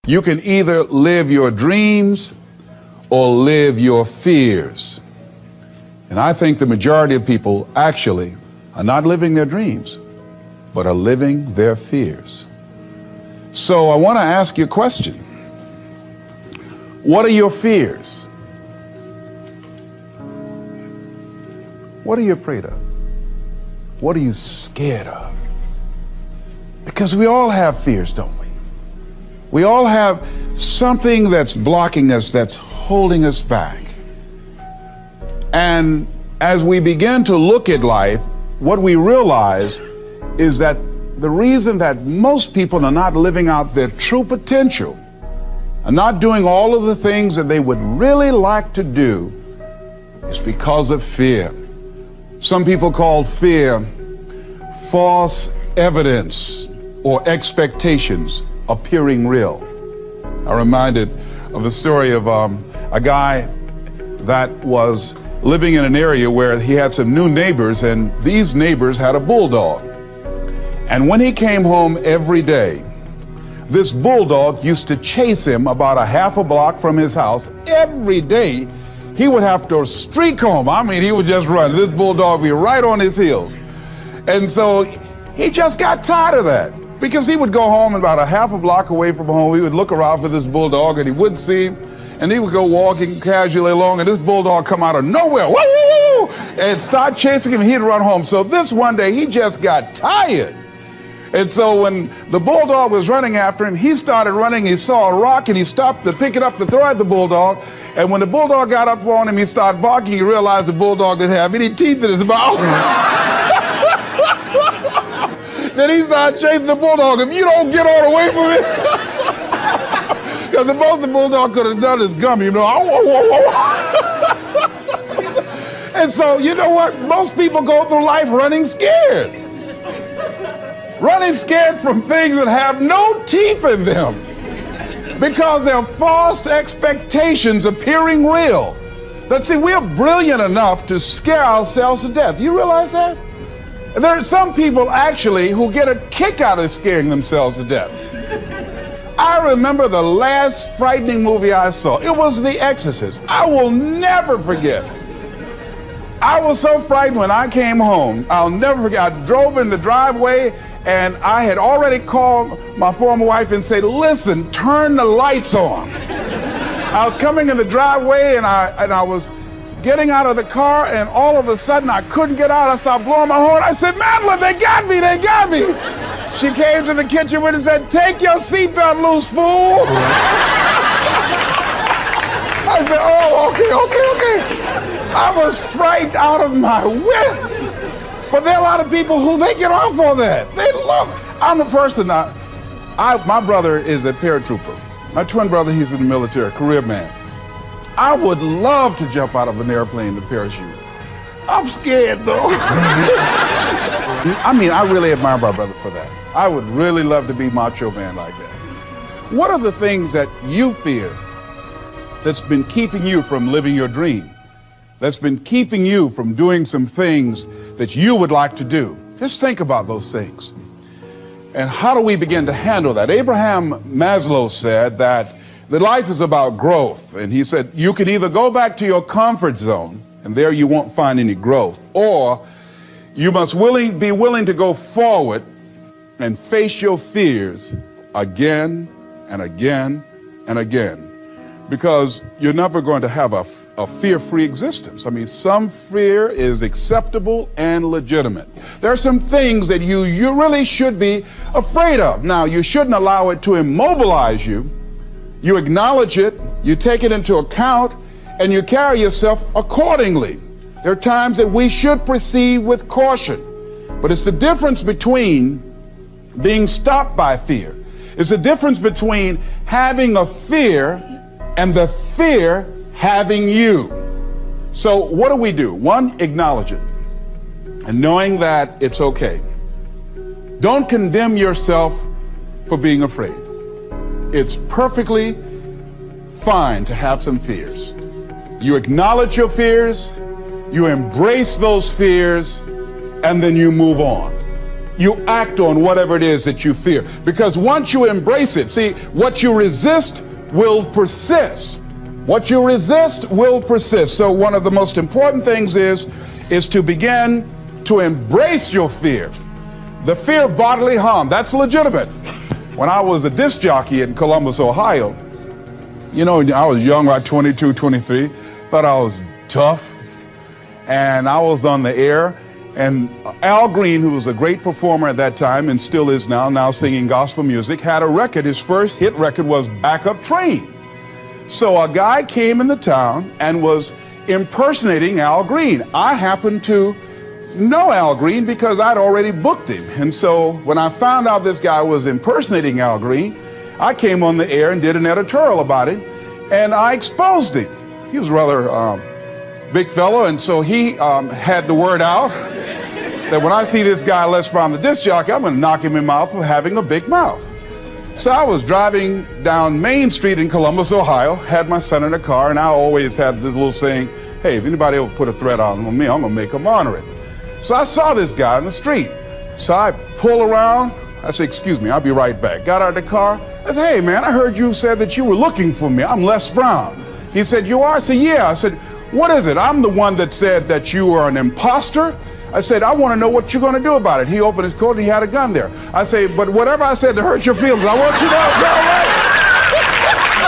You can either live your dreams or live your fears. And I think the majority of people actually are not living their dreams, but are living their fears. So I want to ask you a question. What are your fears? What are you afraid of? What are you scared of? Because we all have fears, don't we? We all have something that's blocking us, that's holding us back. And as we begin to look at life, what we realize is that the reason that most people are not living out their true potential, are not doing all of the things that they would really like to do, is because of fear. Some people call fear false evidence or expectations appearing real. I'm reminded of the story of a guy that was living in an area where he had some new neighbors, and these neighbors had a bulldog. And when he came home every day, this bulldog used to chase him about a half a block from his house. Every day, he would have to streak home. I mean, he would just run. This bulldog would be right on his heels. And so he just got tired of that, because he would go home about a half a block away from home. He would look around for this bulldog and he wouldn't see him. And he would go walking casually along, and this bulldog come out of nowhere, woo, woo, woo, and start chasing him, and he'd run home. So this one day, he just got tired. And so when the bulldog was running after him, he started running. He saw a rock, and he stopped to pick it up to throw at the bulldog. And when the bulldog got up on him, he started barking. He realized the bulldog didn't have any teeth in his mouth. Then he started chasing the bulldog. If you don't get on away from it, because the most the bulldog could have done is gum, you know. And so, you know what? Most people go through life running scared. Running scared from things that have no teeth in them, because they're false expectations appearing real. That, see, we're brilliant enough to scare ourselves to death. You realize that? There are some people actually who get a kick out of scaring themselves to death. I remember the last frightening movie I saw. It was The Exorcist. I will never forget. I was so frightened when I came home. I'll never forget. I drove in the driveway, and I had already called my former wife and said, listen, turn the lights on. I was coming in the driveway, and I was getting out of the car, and all of a sudden I couldn't get out. I started blowing my horn. I said, Madeline, they got me, they got me. She came to the kitchen with and said, take your seatbelt loose, fool. I said, oh, okay. I was frightened out of my wits. But there are a lot of people who they get off on that. They love. I'm a person now. My brother is a paratrooper. My twin brother, he's in the military, career man. I would love to jump out of an airplane to parachute. I'm scared though. I mean, I really admire my brother for that. I would really love to be macho man like that. What are the things that you fear that's been keeping you from living your dream? That's been keeping you from doing some things that you would like to do? Just think about those things. And how do we begin to handle that? Abraham Maslow said that life is about growth. And he said, you can either go back to your comfort zone, and there you won't find any growth, or you must be willing to go forward and face your fears again and again and again, because you're never going to have a fear-free existence. I mean, some fear is acceptable and legitimate. There are some things that you really should be afraid of. Now, you shouldn't allow it to immobilize you. You acknowledge it, you take it into account, and you carry yourself accordingly. There are times that we should proceed with caution, but it's the difference between being stopped by fear. It's the difference between having a fear and the fear having you. So what do? One, acknowledge it, and knowing that it's okay. Don't condemn yourself for being afraid. It's perfectly fine to have some fears. You acknowledge your fears, you embrace those fears, and then you move on. you act on whatever it is that you fear. Because once you embrace it, see, what you resist will persist. What you resist will persist. So one of the most important things is to begin to embrace your fear. The fear of bodily harm, that's legitimate. When I was a disc jockey in Columbus, Ohio, you know, I was young, about 22, 23, thought I was tough, and I was on the air, and Al Green, who was a great performer at that time and still is now singing gospel music, had a record. His first hit record was Back Up Train. So a guy came in the town and was impersonating Al Green. I happened to know Al Green because I'd already booked him. And so when I found out this guy was impersonating Al Green, I came on the air and did an editorial about him, and I exposed him. He was a rather big fellow, and so he had the word out that when I see this guy Les Brown, the disc jockey, I'm going to knock him in the mouth for having a big mouth. So I was driving down Main Street in Columbus, Ohio, had my son in the car, and I always had this little saying, hey, if anybody ever put a threat on me, I'm going to make them honor it. So I saw this guy in the street. So I pull around. I said, excuse me, I'll be right back. Got out of the car. I said, hey, man, I heard you said that you were looking for me. I'm Les Brown. He said, you are? I said, yeah. I said, what is it? I'm the one that said that you are an imposter. I said, I want to know what you're going to do about it. He opened his coat and he had a gun there. I say, but whatever I said to hurt your feelings, I want you to know.